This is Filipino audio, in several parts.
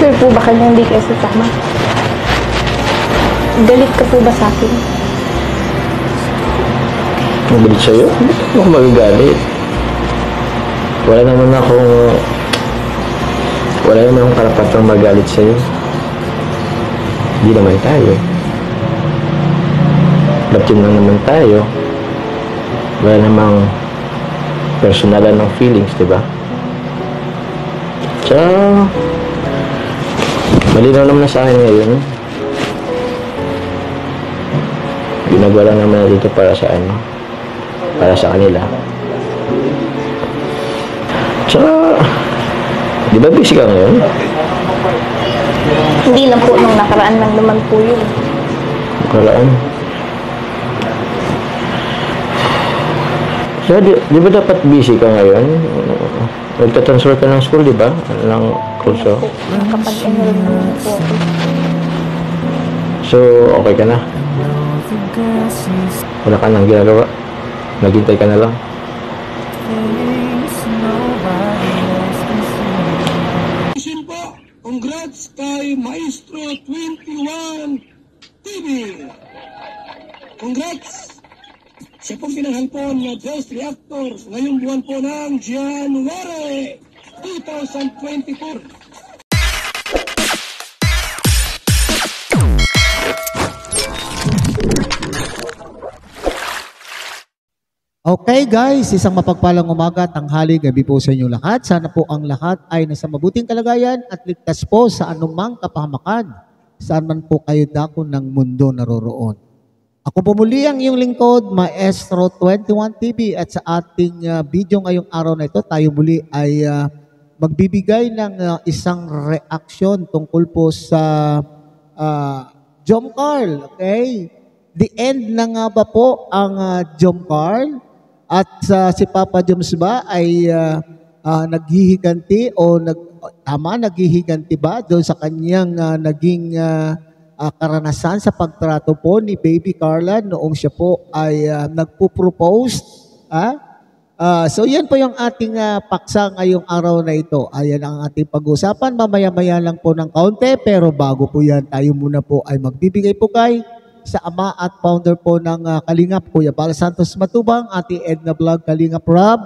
Sure po ba kanya hindi kayo sasama? Galit ka po ba sa akin? Magalit sa'yo? Ba't ako magagalit? Wala naman akong karapatang magalit sa'yo. Hindi naman tayo. Ba't lang naman tayo? Wala namang personalan ng feelings, diba? So, malinaw naman na sa akin ngayon. Ginagawa lang naman natin ito para sa ano? Para sa kanila. Tsaka, di ba busy ka ngayon? Hindi na po, nung nakaraan lang naman po yun. Nakaraan? So, di ba dapat busy ka ngayon? Nagtatransfer ka ng school, di ba? Ng kurso? Nakapag-enroll naman po ako. So, okay ka na? Wala ka nang ginagawa? Naghintay ka na lang? Congrats kay Maestro 21 TV! Congrats! Siya pong pinanghal na Best Reactor ngayong buwan po ng January 2024. Okay guys, isang mapagpalang umaga, tanghali, gabi po sa inyo lahat. Sana po ang lahat ay nasa mabuting kalagayan at ligtas po sa anumang kapahamakan. Saan man po kayo dako ng mundo naroroon. Ako po muli ang iyong lingkod, Maestro 21 TV, at sa ating video ngayong araw na ito, tayo muli ay magbibigay ng isang reaksyon tungkol po sa Jom Carl. Okay? The end na nga ba po ang Jom Carl? At si Papa Joms ba ay naghihiganti o naghihiganti ba doon sa kanyang naging karanasan sa pagtrato po ni Baby Carla noong siya po ay nagpo-propose? So yan po yung ating paksa ngayong araw na ito. Ayan ang ating pag-usapan. Mamaya-maya lang po ng kaunti, pero bago po yan, tayo muna po ay magbibigay po kay sa ama at founder po ng Kalingap, Kuya Bal Santos Matubang, Ate Edna Vlog, Kalingap Rob,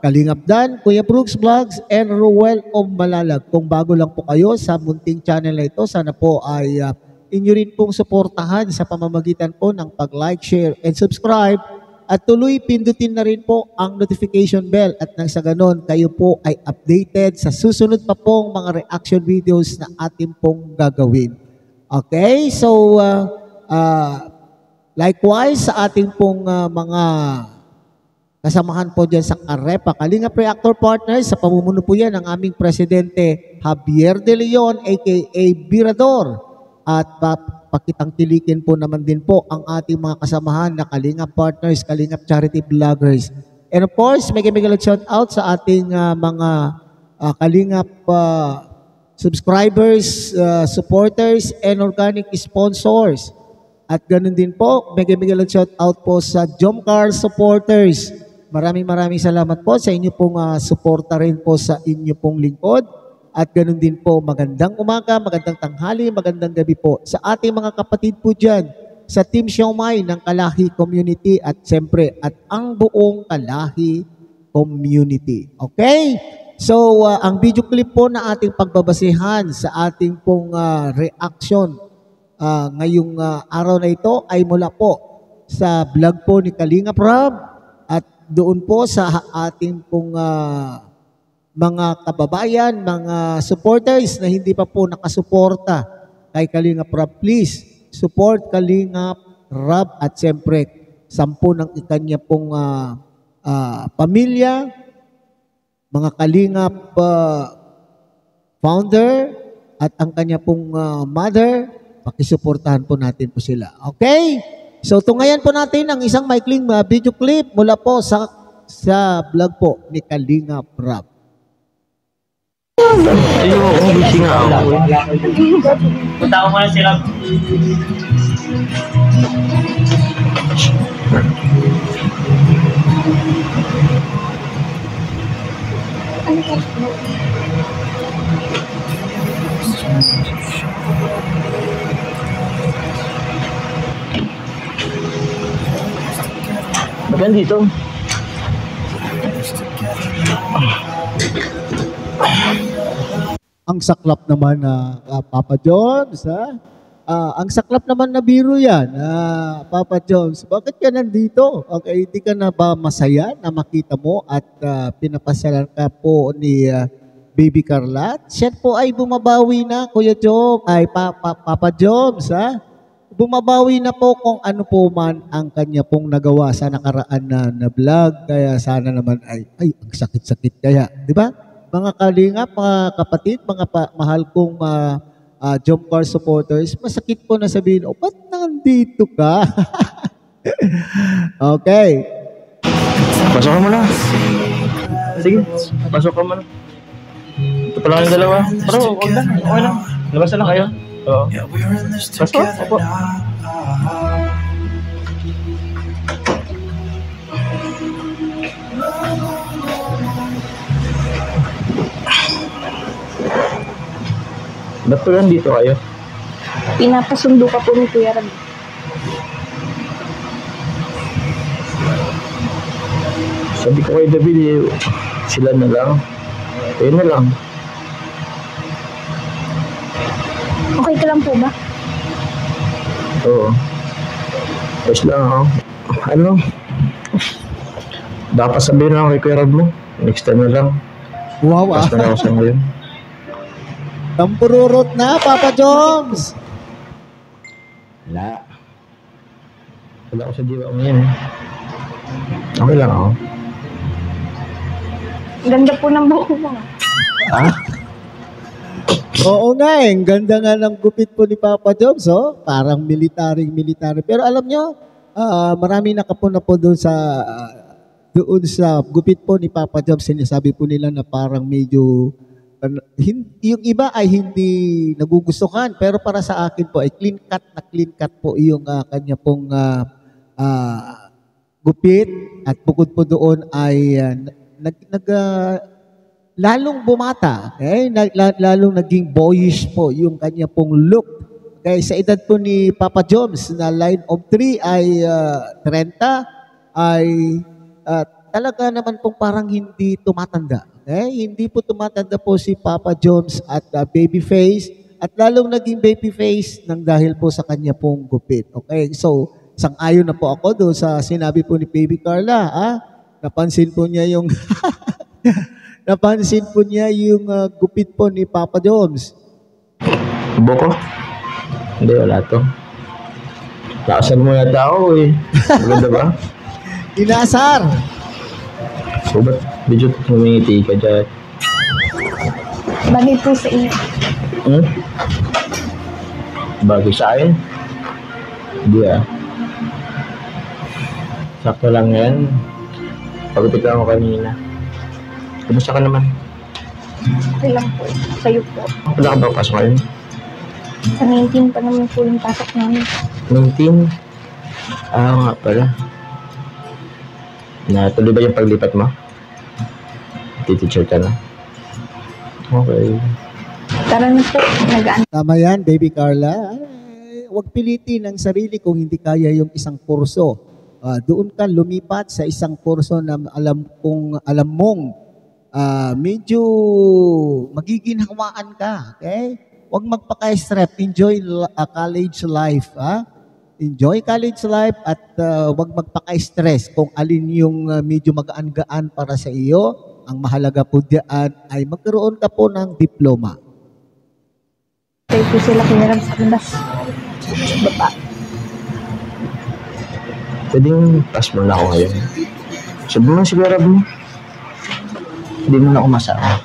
Kalingap Dan, Kuya Brooks Vlogs, and Ruel of Malalag. Kung bago lang po kayo sa munting channel na ito, sana po ay inyo rin pong suportahan sa pamamagitan po ng pag-like, share, and subscribe. At tuloy pindutin na rin po ang notification bell at nang sa ganon, kayo po ay updated sa susunod pa pong mga reaction videos na atin pong gagawin. Okay, so likewise sa ating pong mga kasamahan po dyan sa Karepa, Kalingap Reactor Partners, sa pamumuno po yan ng aming Presidente Javier De Leon aka Birador, at pakitang tilikin po naman din po ang ating mga kasamahan na Kalingap Partners, Kalingap Charity Vloggers. And of course, may shout out sa ating mga Kalingap subscribers, supporters, and organic sponsors. At ganun din po, mega shout out po sa Jom Carl supporters. Maraming salamat po sa inyo pong suporta rin po sa inyo pong lingkod. At ganun din po, magandang umaga, magandang tanghali, magandang gabi po sa ating mga kapatid po dyan sa Team Siomai ng Kalahi Community at siyempre at ang buong Kalahi Community. Okay? So, ang video clip po na ating pagbabasihan sa ating pong reaction ngayong araw na ito ay mula po sa vlog po ni Kalingap Rob at doon po sa ating pong mga kababayan, mga supporters na hindi pa po nakasuporta kay Kalingap Rob. Please support Kalingap Rob at siyempre 10 ng ikanya pong pamilya, mga Kalingap founder at ang kanya pong mother. Pakisuportahan po natin po sila. Okay? So, tungayan po natin ang isang maikling video clip mula po sa vlog po ni Kalingap Rob. Ayun, busy nga ako. Punta ko muna sila. Ano ka? Yan dito. Ang saklap naman na Papa Jones, ha? Ang saklap naman na biro yan, Papa Jones. Bakit ka nandito? Okay, hindi ka na ba masaya na makita mo at pinapasyalan ka po ni Baby Carla? Siya po ay bumabawi na, Kuya Job, ay Papa Jones, ha? Bumabawi na po kung ano po man ang kanya pong nagawa sa nakaraan na vlog. Kaya sana naman ay ang sakit-sakit kaya, di ba? Mga kalingap, mga kapatid, mga mahal kong Jump Car supporters, masakit po na sabihin, ba't nandito ka? Okay. Pasok ka muna. Sige, pasok ka muna. Ito pala yung dalawa. Pero, huwag na. Okay lang. Labas na lang kayo. Oo. Pasok. Opo. Ba't po nandito kayo? Pinapasundo ka po ni Kuya Rab. Sabi ko kay David, sila na lang. Kayo na lang. Okay ka lang po ba? Oo. Ayos lang ako. Ano? Dapat sabihin lang kay Kuya Rab mo. Next time na lang. Wow, Basta na ako sa ngayon. Tampururot na, Papa Jones. Wala. Wala ako sa diwa ko ngayon eh. Okay lang ako. Ganda po ng buhok mo. Oo nga eh, ang ganda nga ng gupit po ni Papa Jones, oh. Parang military. Pero alam nyo, marami nakapuna po doon sa gupit po ni Papa Jones. Sinasabi po nila na parang medyo, yung iba ay hindi nagugustuhan, pero para sa akin po ay clean cut po yung kanya pong gupit, at bukod po doon ay lalong bumata, okay? Lalong naging boyish po yung kanya pong look. Okay, sa edad po ni Papa Jones na line of 3 ay 30, ay talaga naman pong parang hindi tumatanda. Hindi po tumatanda po si Papa Jones at babyface, at lalong naging babyface nang dahil po sa kanya pong gupit. Okay, so sang-ayon na po ako doon sa sinabi po ni Baby Carla. Napansin po niya yung gupit po ni Papa Jones. Boko? Hindi, wala to. Lakasan mo yata ako eh. Maganda ba? Inasar! So, ba't medyo humingiti ka dyan? Bagay po sa iyo. Bagay sa akin? Hindi ah. Sakto lang yan. Pagupit lang ako kanina. Kumusta ka naman? Okay lang po. Sa'yo po. Wala ka ba pasok ngayon? Sa 19 pa naman po yung pasok namin. 19? Nga pala. Natuloy ba yung paglipat mo? Teacher ka na? Okay. Tara na po. Nagaan. Tama yan, Baby Carla. Huwag pilitin ang sarili kung hindi kaya yung isang kurso. Doon ka lumipat sa isang kurso na alam mong medyo magiginhawaan ka. Okay? Huwag magpaka-stress. Enjoy college life. Enjoy college life at huwag magpaka-stress kung alin yung medyo magaan-gaan para sa iyo. Ang mahalaga po diyan ay magkaroon ka po ng diploma. Tayo po sila kinarap sa labas. Sa baba. Pwedeng pass mo na ako ngayon. Sabi mo si Kuya Rab mo. Hindi mo na ako masama.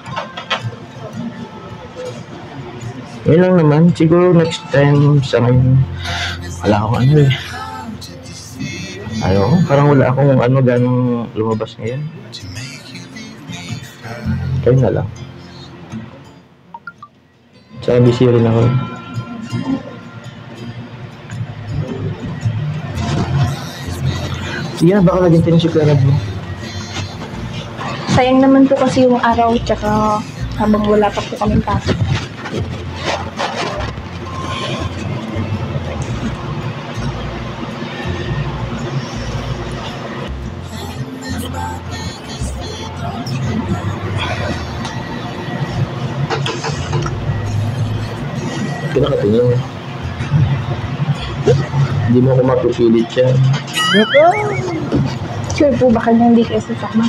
Ngayon lang naman. Siguro next time sa ngayon. Wala akong ano eh. Parang wala akong ganong lumabas ngayon. Kayo na lang. Tsaka busy rin ako. Sige na, baka lagyan tayo si Kuya Rab mo. Sayang naman po kasi yung araw tsaka habang wala pa po kaming pasok. ka nakatingin. Hindi mo ako mapipilit siya. Nako! Sure po ba kanya hindi kayo sasama?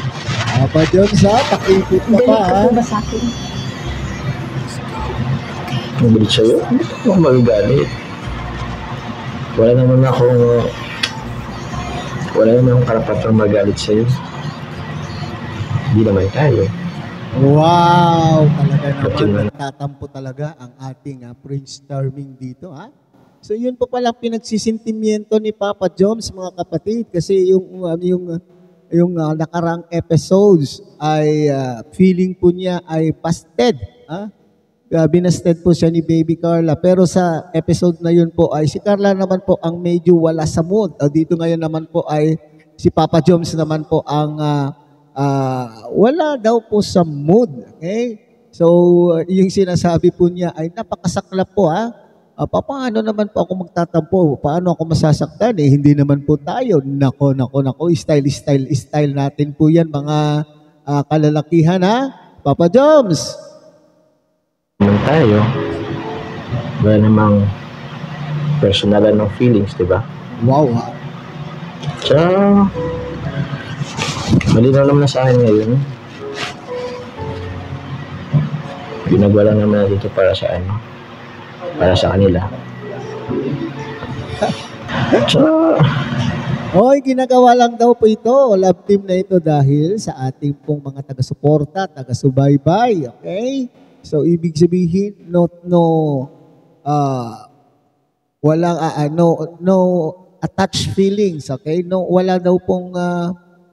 Papa Joms ha, pakipit na pa Galit ka ha. po ba sa akin? Magalit sa'yo? Hindi ako magagalit. Wala naman akong karapatang magalit sa'yo. Hindi naman tayo. Wow! Talaga Kapatid naman, na. nagtatampo talaga ang ating Prince Charming dito, ha? So yun po pala pinagsisintimiento ni Papa Joms, mga kapatid, kasi yung nakarang episodes ay feeling po niya ay busted, ha? Binasted po siya ni Baby Carla. Pero sa episode na yun po ay si Carla naman po ang medyo wala sa mood. Dito ngayon naman po ay si Papa Joms naman po ang wala daw po sa mood. Okay? So, yung sinasabi po niya ay napakasaklap po ha. Paano naman po ako magtatampo? Paano ako masasaktan? Hindi naman po tayo. Nako. Style natin po yan mga kalalakihan ha. Papa Joms. Naman tayo. Wala namang personalan ng feelings, di ba? Wow ha. So, malinaw naman na sa akin ngayon. Ginagawa lang naman natin ito para sa ano? Para sa kanila. So, Hoy, ginagawa lang daw po ito, love team na ito dahil sa ating pong mga taga-suporta, taga-subaybay, okay? So, ibig sabihin, no attached feelings, okay? No, wala daw pong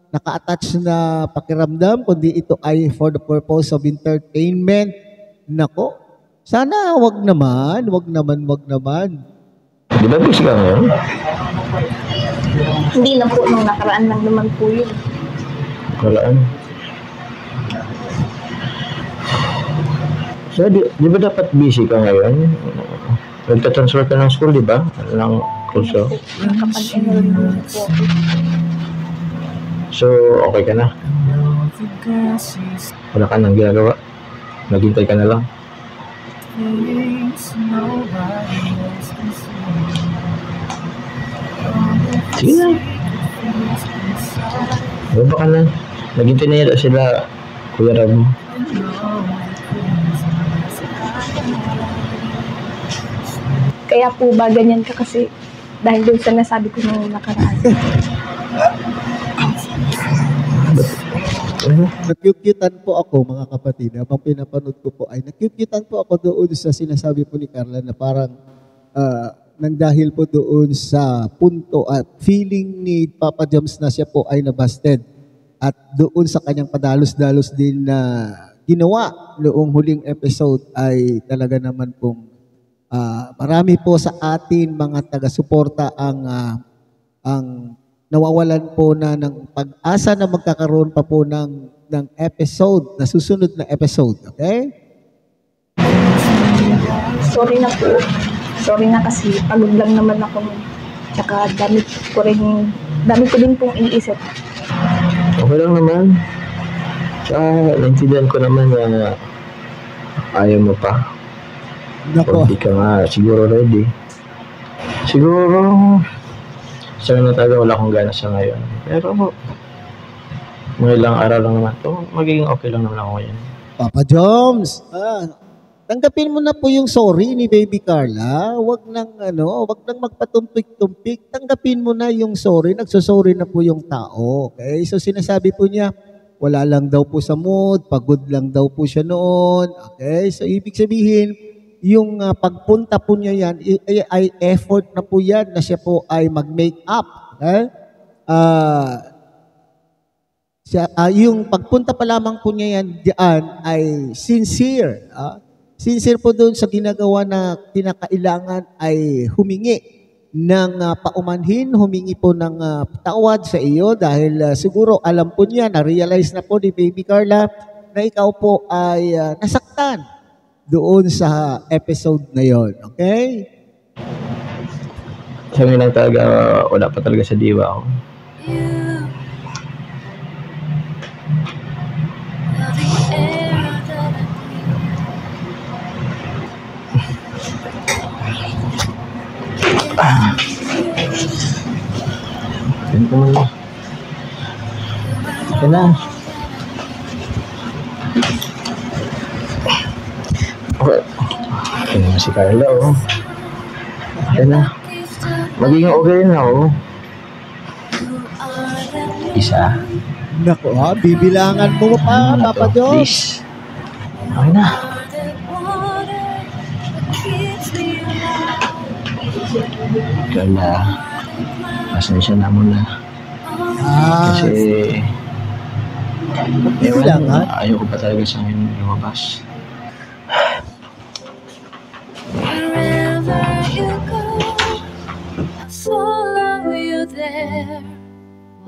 naka-attach na pakiramdam, kundi ito ay for the purpose of entertainment. Nako, sana wag naman. di ba busy ka ngayon? Hindi na po, nung nakaraan lang naman po yun. Walaan. So, di ba dapat busy ka ngayon? Nagtatransfer ka ng school, di ba? Ng kurso. Nakapag-enroll naman po ako. So, okay ka na? Wala ka nang ginagawa? Naghintay ka na lang? Sige na. Baba ka na. Naghintay na yata sila, Kuya Rab mo. Kaya po ba ganyan ka kasi dahil doon sa nasabi ko nung nakaraan. Nakyukyutan po ako mga kapatid. Habang pinapanood ko po ay nakyukyutan po ako doon sa sinasabi po ni Carla na parang nang dahil po doon sa punto at feeling ni Papa Joms na siya po ay nabasted. At doon sa kanyang padalos-dalos din na ginawa noong huling episode ay talaga naman pong marami po sa atin mga taga-suporta ang nawawalan po na ng pag-asa na magkakaroon pa po ng episode, na susunod na episode. Okay? Sorry na po. Sorry na kasi pagod lang naman ako nun. Tsaka dami ko din pong iniisip. Okay lang naman. Tsaka, naintindihan ko naman na ayaw mo pa. Nako. Hindi ka nga siguro ready. Siguro, sa na talaga wala akong gana sa ngayon. Pero, mga ilang araw lang naman to, magiging okay lang naman ako ngayon. Papa Joms, tanggapin mo na po yung sorry ni Baby Carla. Wag nang magpatumpik-tumpik. Tanggapin mo na yung sorry. Nagsosorry na po yung tao. Okay? So sinasabi po niya, wala lang daw po sa mood, pagod lang daw po siya noon. Okay? So ibig sabihin, yung pagpunta po niya yan, ay effort na po yan na siya po ay mag-make up. Okay? Yung pagpunta pa lamang po niya yan diyan ay sincere. Sincere po doon sa ginagawa na kinakailangan ay humingi ng paumanhin, humingi po ng tawad sa iyo dahil siguro alam po niya, na-realize na po ni Baby Carla na ikaw po ay nasaktan doon sa episode na yon. Okay? Sa ngayon lang talaga, wala pa talaga sa diwa ako. Ganito mo na. Okay na. Okay. Okay naman si Carla, oh. Okay na. Magiging okay na, oh. Isa. Naku, bibilangan mo pa, Papa Diyos. Please. Okay na. Carla, pasensya na muna. Kasi, bibilangan? Ayoko pa talaga sa ngayon lumabas. Wherever you go, I'll follow you there.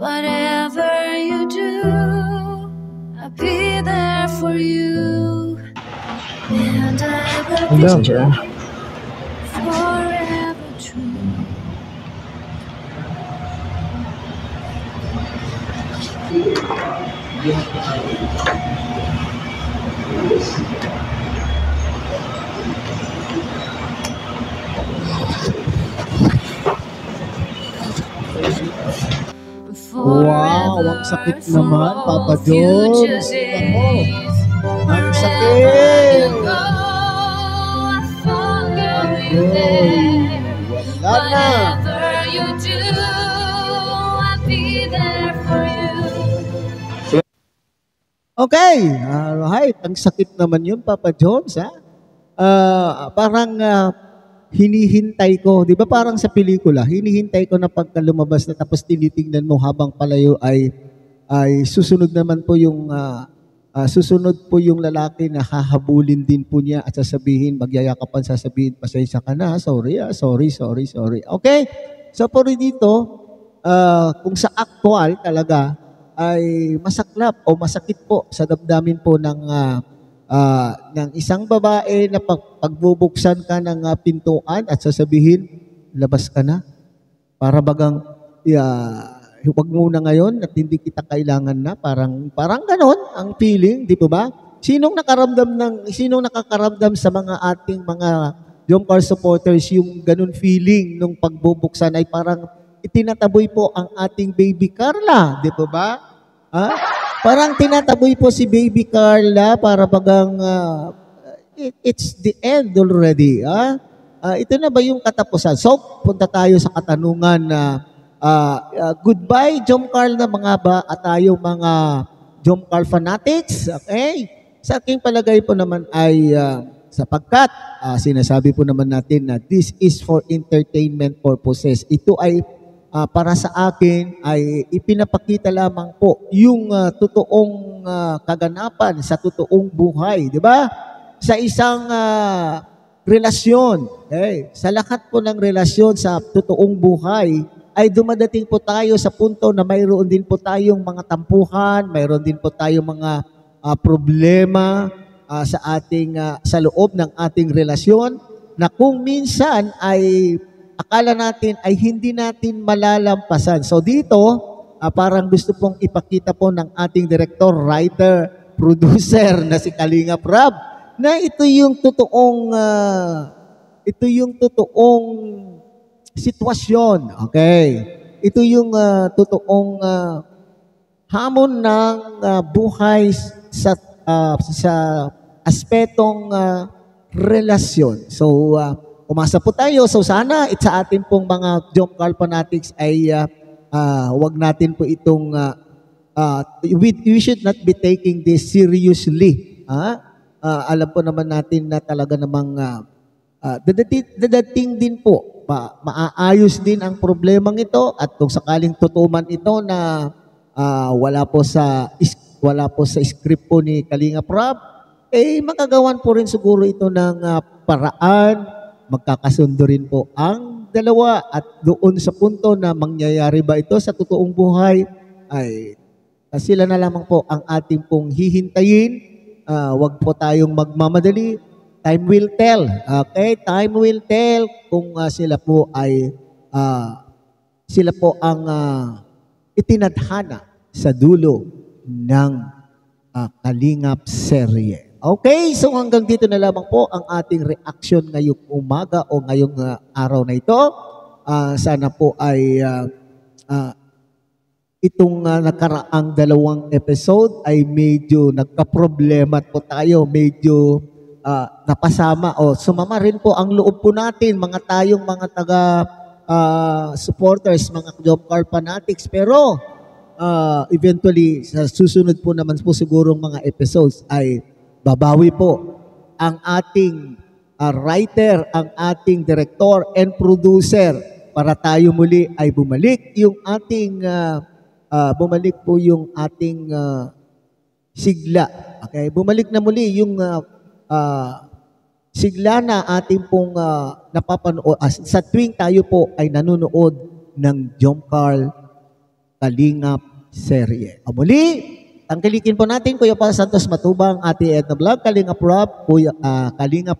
Whatever you do, I'll be there for you. And I will be Pasensya na. forever true. Wow, ang sakit naman, Papa Jones. Ako, ang sakit. Wala na. Okay, alright. Ang sakit naman yun, Papa Jones, ha? Parang hinihintay ko, di ba parang sa pelikula, hinihintay ko na pagka lumabas na tapos tinitingnan mo habang palayo ay susunod naman po yung susunod po yung lalaki na hahabulin din po niya at sasabihin, magyayakapan, sasabihin, pasensya ka na, sorry. Okay? So po rin dito, kung sa actual talaga, ay masaklap o masakit po sa damdamin po ng isang babae na pagbubuksan ka ng pintuan at sasabihin, labas ka na. Para bagang, huwag muna ngayon at hindi kita kailangan na. Parang ganon ang feeling, di po ba? Sinong nakakaramdam sa mga ating mga Jomcar supporters yung ganon feeling nung pagbubuksan ay parang itinataboy po ang ating baby Carla, di po ba? Parang tinataboy po si baby Carla para bagang it's the end already. Ito na ba yung katapusan? So, punta tayo sa katanungan na goodbye Jomcar na mga ba at tayo mga Jomcar fanatics. Okay? Sa aking palagay po naman ay sapagkat sinasabi po naman natin na this is for entertainment purposes. Ito ay para sa akin ay ipinapakita lamang po yung totoong kaganapan sa totoong buhay, di ba? Sa isang relasyon, sa lahat po ng relasyon sa totoong buhay, ay dumadating po tayo sa punto na mayroon din po tayong mga tampuhan, mayroon din po tayong mga problema sa loob ng ating relasyon na kung minsan ay akala natin ay hindi natin malalampasan. So dito, parang gusto pong ipakita po ng ating director, writer, producer na si Kalinga Prab na ito yung totoong sitwasyon. Okay. Ito yung totoong hamon ng buhay sa aspetong relasyon. So, umasa po tayo. So sana sa atin pong mga Jomcar fanatics ay wag natin po itong we should not be taking this seriously. Alam po naman natin na talaga namang dadating din po, maaayos din ang problemang ito at kung sakaling totoo man ito na wala po sa script po ni Kalinga Prab, magagawan po rin siguro ito ng paraan. Magkakasundo rin po ang dalawa at doon sa punto na mangyayari ba ito sa totoong buhay ay sila na lamang po ang ating pong hihintayin. Wag po tayong magmamadali. Time will tell. Okay? Time will tell kung sila po ang itinadhana sa dulo ng Kalingap serye. Okay, so hanggang dito na lamang po ang ating reaction ngayong umaga o ngayong araw na ito. sana po ay itong nakaraang 2 episode ay medyo nagka-problema po tayo, medyo napasama o sumama rin po ang loob po natin, mga tayong mga supporters, mga job car fanatics. Pero eventually, sa susunod po naman po sigurong mga episodes ay babawi po ang ating writer, ang ating director and producer para tayo muli ay bumalik yung ating bumalik po yung ating sigla. Okay? Bumalik na muli yung sigla na ating pong napapanood sa tuwing tayo po ay nanonood ng Jom Carl Kalingap serye. Muli, tangkilikin po natin Kuya Paul Santos Matubang, Ate Edna Vlog, Kalingap Rob, Kalingap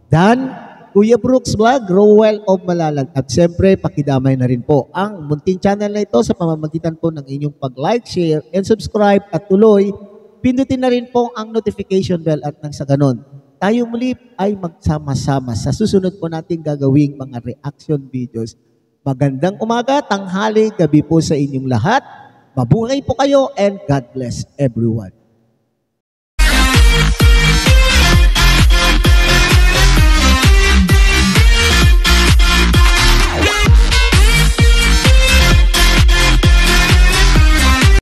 Dan, Kuya Brooks Vlog, Rowell of Malalag. At siyempre, pakidamay na rin po ang munting channel na ito sa pamamagitan po ng inyong pag-like, share, and subscribe. At tuloy, pindutin na rin po ang notification bell at nang sa ganon, tayo muli ay magsama-sama sa susunod po natin gagawing mga reaction videos. Magandang umaga, tanghali, gabi po sa inyong lahat. Mabuhay po kayo and God bless everyone.